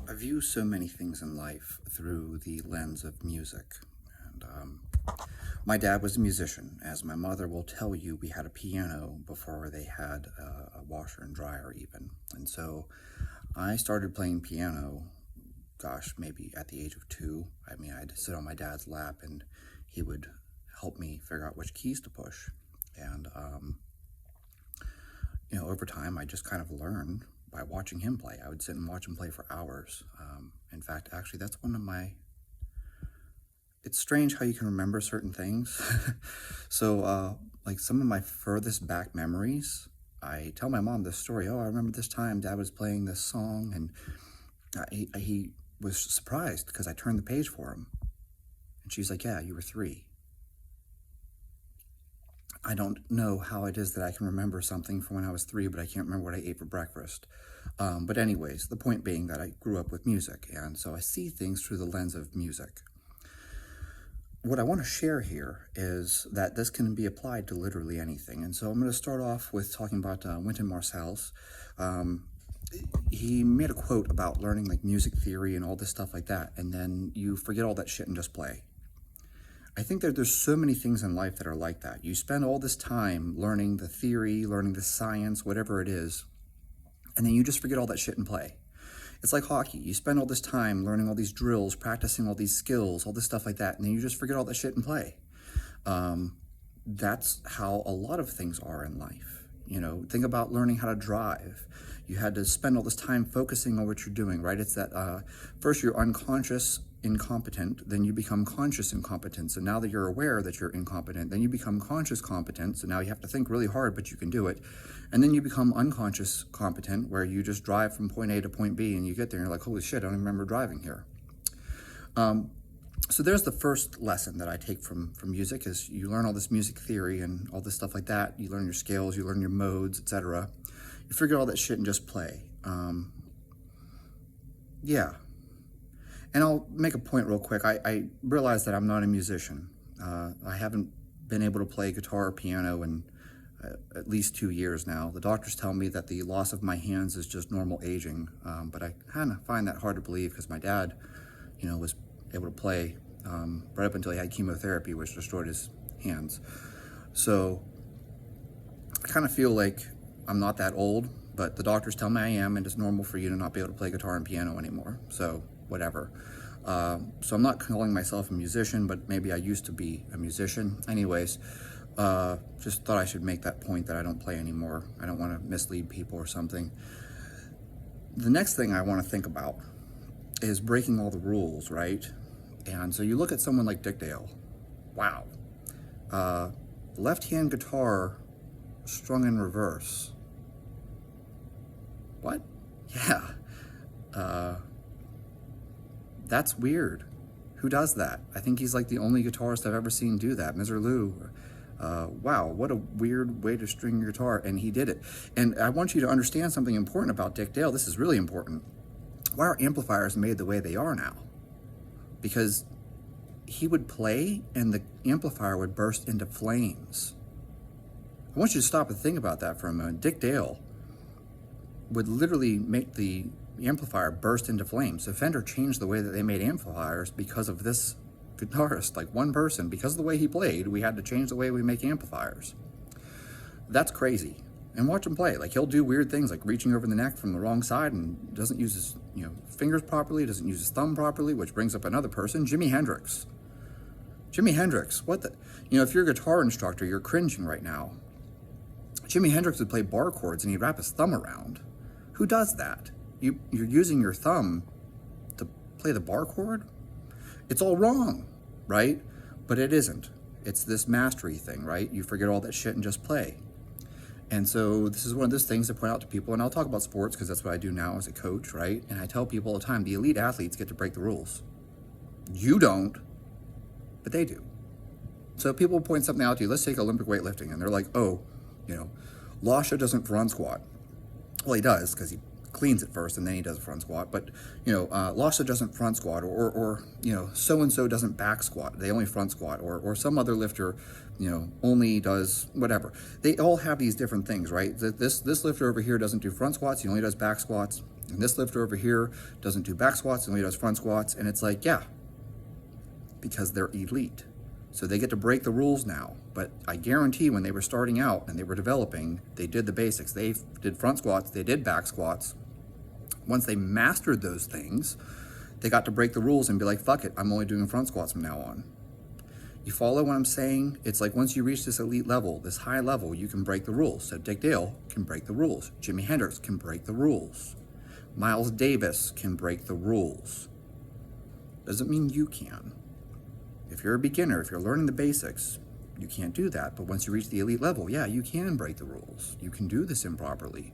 I view so many things in life through the lens of music. And my dad was a musician. As my mother will tell you, we had a piano before they had a washer and dryer even. And so I started playing piano, gosh, maybe at the age of 2. I mean, I'd sit on my dad's lap and he would help me figure out which keys to push. And, over time, I just kind of learned by watching him play. I would sit and watch him play for hours. In fact, actually, that's one of my... It's strange how you can remember certain things. So, like some of my furthest back memories, I tell my mom this story. Oh, I remember this time Dad was playing this song, and he was surprised because I turned the page for him. And she's like, yeah, you were 3. I don't know how it is that I can remember something from when I was 3, but I can't remember what I ate for breakfast. But anyways, the point being that I grew up with music, and so I see things through the lens of music. What I want to share here is that this can be applied to literally anything. And so I'm going to start off with talking about Wynton Marsalis. He made a quote about learning like music theory and all this stuff like that, and then you forget all that shit and just play. I think that there's so many things in life that are like that. You spend all this time learning the theory, learning the science, whatever it is, and then you just forget all that shit and play. It's like hockey. You spend all this time learning all these drills, practicing all these skills, all this stuff like that, and then you just forget all that shit and play. That's how a lot of things are in life. Think about learning how to drive. You had to spend all this time focusing on what you're doing, right? It's that first you're unconscious incompetent, then you become conscious incompetent. So now that you're aware that you're incompetent, then you become conscious competent. So now you have to think really hard, but you can do it. And then you become unconscious competent, where you just drive from point A to point B, and you get there and you're like, holy shit, I don't even remember driving here. So there's the first lesson that I take from music, is you learn all this music theory and all this stuff like that. You learn your scales, you learn your modes, etc. You figure all that shit and just play. Yeah. And I'll make a point real quick. I realize that I'm not a musician. I haven't been able to play guitar or piano in at least 2 years now. The doctors tell me that the loss of my hands is just normal aging, but I kind of find that hard to believe because my dad, was able to play right up until he had chemotherapy, which destroyed his hands. So I kind of feel like I'm not that old, but the doctors tell me I am, and it's normal for you to not be able to play guitar and piano anymore. So whatever. So I'm not calling myself a musician, but maybe I used to be a musician. Anyways, just thought I should make that point that I don't play anymore. I don't want to mislead people or something. The next thing I want to think about is breaking all the rules, right? And so you look at someone like Dick Dale. Wow. Left-hand guitar strung in reverse. What? Yeah. That's weird. Who does that? I think he's like the only guitarist I've ever seen do that. Mr. Lou. Wow, what a weird way to string your guitar. And he did it. And I want you to understand something important about Dick Dale. This is really important. Why are amplifiers made the way they are now? Because he would play and the amplifier would burst into flames. I want you to stop and think about that for a moment. Dick Dale would literally make the amplifier burst into flames. So Fender changed the way that they made amplifiers because of this guitarist, like one person. Because of the way he played, we had to change the way we make amplifiers. That's crazy. And watch him play. Like, he'll do weird things, like reaching over the neck from the wrong side and doesn't use his fingers properly, doesn't use his thumb properly, which brings up another person, Jimi Hendrix. Jimi Hendrix, what the... if you're a guitar instructor, you're cringing right now. Jimi Hendrix would play bar chords and he'd wrap his thumb around. Who does that? You're using your thumb to play the bar chord? It's all wrong, right? But it isn't. It's this mastery thing, right? You forget all that shit and just play. And so this is one of those things to point out to people, and I'll talk about sports because that's what I do now as a coach, right? And I tell people all the time, the elite athletes get to break the rules. You don't, but they do. So people point something out to you. Let's take Olympic weightlifting, and they're like, oh, Lasha doesn't front squat. Well, he does because he cleans it first and then he does a front squat. But, Lasha doesn't front squat, or so-and-so doesn't back squat. They only front squat, or some other lifter, only does whatever. They all have these different things, right? This lifter over here doesn't do front squats. He only does back squats. And this lifter over here doesn't do back squats and he does front squats. And it's like, yeah, because they're elite. So they get to break the rules now. But I guarantee when they were starting out and they were developing, they did the basics. They did front squats, they did back squats. Once they mastered those things, they got to break the rules and be like, fuck it, I'm only doing front squats from now on. You follow what I'm saying? It's like once you reach this elite level, this high level, you can break the rules. So Dick Dale can break the rules. Jimi Hendrix can break the rules. Miles Davis can break the rules. Doesn't mean you can. If you're a beginner, if you're learning the basics, you can't do that. But once you reach the elite level, yeah, you can break the rules. You can do this improperly.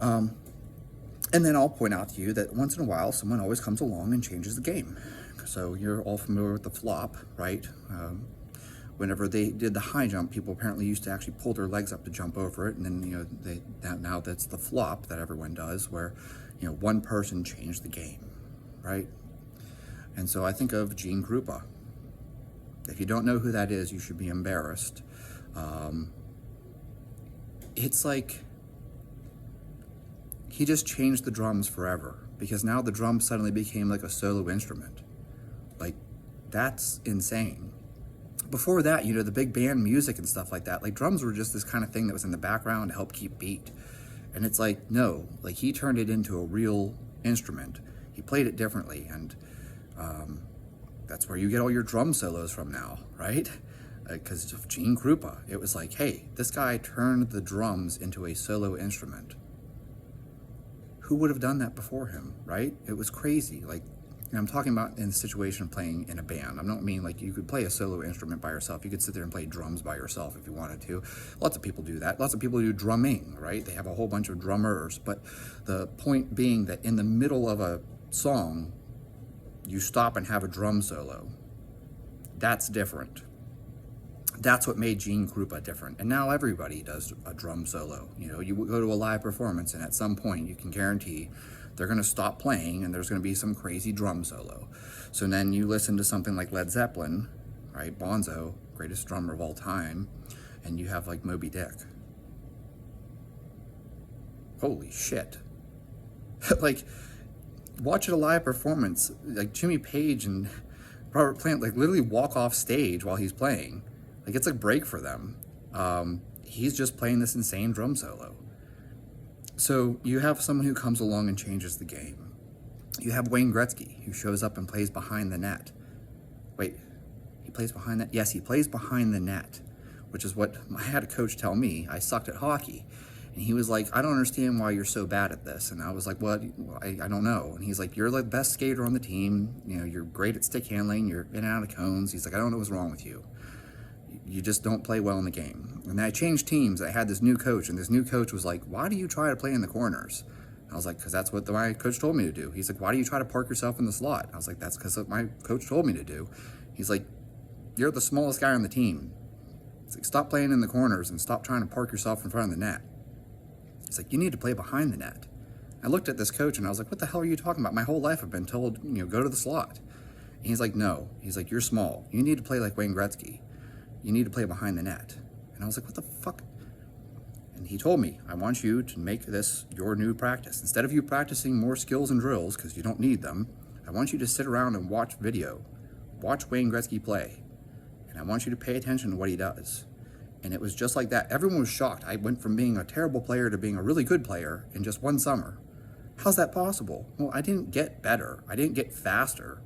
And then I'll point out to you that once in a while, someone always comes along and changes the game. So you're all familiar with the flop, right? Whenever they did the high jump, people apparently used to actually pull their legs up to jump over it. And then, now that's the flop that everyone does, where, one person changed the game, right? And so I think of Gene Krupa. If you don't know who that is, you should be embarrassed. It's like he just changed the drums forever, because now the drum suddenly became like a solo instrument. Like, that's insane. Before that, the big band music and stuff like that, like drums were just this kind of thing that was in the background to help keep beat. And it's like, no, like he turned it into a real instrument. He played it differently, and that's where you get all your drum solos from now, right? Because of Gene Krupa. It was like, hey, this guy turned the drums into a solo instrument. Who would have done that before him, right? It was crazy. Like, I'm talking about in the situation of playing in a band. I don't mean like you could play a solo instrument by yourself. You could sit there and play drums by yourself if you wanted to. Lots of people do that. Lots of people do drumming, right? They have a whole bunch of drummers. But the point being that in the middle of a song, you stop and have a drum solo. That's different. That's what made Gene Krupa different. And now everybody does a drum solo. You go to a live performance, and at some point you can guarantee they're going to stop playing and there's going to be some crazy drum solo. So then you listen to something like Led Zeppelin, right? Bonzo, greatest drummer of all time, and you have like Moby Dick. Holy shit. Like, watch a live performance, like Jimmy Page and Robert Plant, like literally walk off stage while he's playing. Like, it's a break for them. He's just playing this insane drum solo. So you have someone who comes along and changes the game. You have Wayne Gretzky, who shows up and plays behind the net. Wait, he plays behind that? Yes, he plays behind the net, which is what I had a coach tell me. I sucked at hockey. And he was like, I don't understand why you're so bad at this. And I was like, well, I don't know. And he's like, you're the best skater on the team. You're great at stick handling. You're in and out of cones. He's like, I don't know what's wrong with you. You just don't play well in the game. And then I changed teams. I had this new coach, and this new coach was like, why do you try to play in the corners? I was like, because that's what my coach told me to do. He's like, why do you try to park yourself in the slot? I was like, that's because my coach told me to do. He's like, you're the smallest guy on the team. He's like, stop playing in the corners and stop trying to park yourself in front of the net. He's like, you need to play behind the net. I looked at this coach, and I was like, what the hell are you talking about? My whole life I've been told, go to the slot. And he's like, no. He's like, you're small. You need to play like Wayne Gretzky. You need to play behind the net. And I was like, what the fuck? And he told me, I want you to make this your new practice. Instead of you practicing more skills and drills, because you don't need them, I want you to sit around and watch video. Watch Wayne Gretzky play. And I want you to pay attention to what he does. And it was just like that. Everyone was shocked. I went from being a terrible player to being a really good player in just one summer. How's that possible? Well, I didn't get better. I didn't get faster.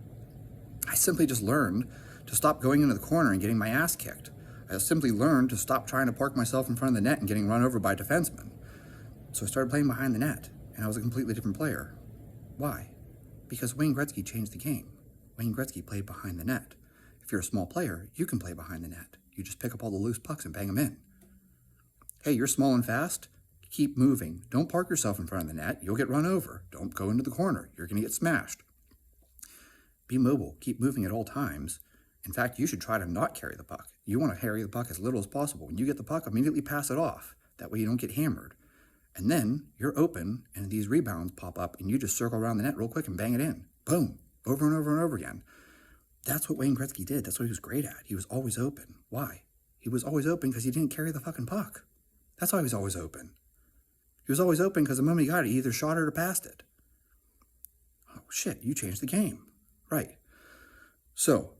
I simply just learned to stop going into the corner and getting my ass kicked. I simply learned to stop trying to park myself in front of the net and getting run over by defensemen. So I started playing behind the net, and I was a completely different player. Why? Because Wayne Gretzky changed the game. Wayne Gretzky played behind the net. If you're a small player, you can play behind the net. You just pick up all the loose pucks and bang them in. Hey, you're small and fast? Keep moving. Don't park yourself in front of the net. You'll get run over. Don't go into the corner. You're going to get smashed. Be mobile. Keep moving at all times. In fact, you should try to not carry the puck. You want to carry the puck as little as possible. When you get the puck, immediately pass it off. That way you don't get hammered. And then you're open, and these rebounds pop up, and you just circle around the net real quick and bang it in. Boom. Over and over and over again. That's what Wayne Gretzky did. That's what he was great at. He was always open. Why? He was always open because he didn't carry the fucking puck. That's why he was always open. He He was always open because the moment he got it, he either shot it or passed it. Oh, shit, you changed the game. Right. So,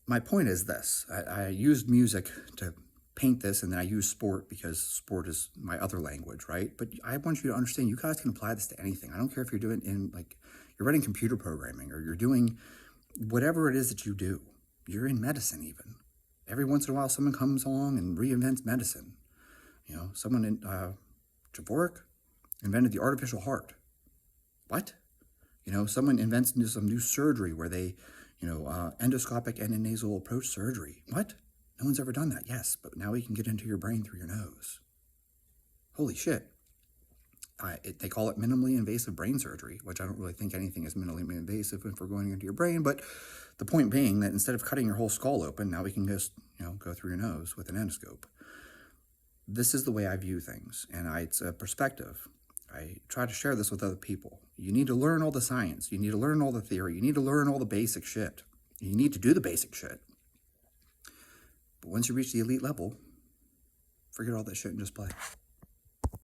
my point is this. I used music to paint this, and then I use sport because sport is my other language, right? But I want you to understand you guys can apply this to anything. I don't care if you're doing you're writing computer programming or you're doing whatever it is that you do. You're in medicine even. Every once in a while someone comes along and reinvents medicine. Someone in Dvorak invented the artificial heart. What? Someone invents some new surgery where they, endoscopic and nasal approach surgery. What? No one's ever done that. Yes, but now we can get into your brain through your nose. Holy shit. They call it minimally invasive brain surgery, which I don't really think anything is minimally invasive if we're going into your brain. But the point being that instead of cutting your whole skull open, now we can just, go through your nose with an endoscope. This is the way I view things, and it's a perspective. I try to share this with other people. You need to learn all the science. You need to learn all the theory. You need to learn all the basic shit. You need to do the basic shit. But once you reach the elite level, forget all that shit and just play.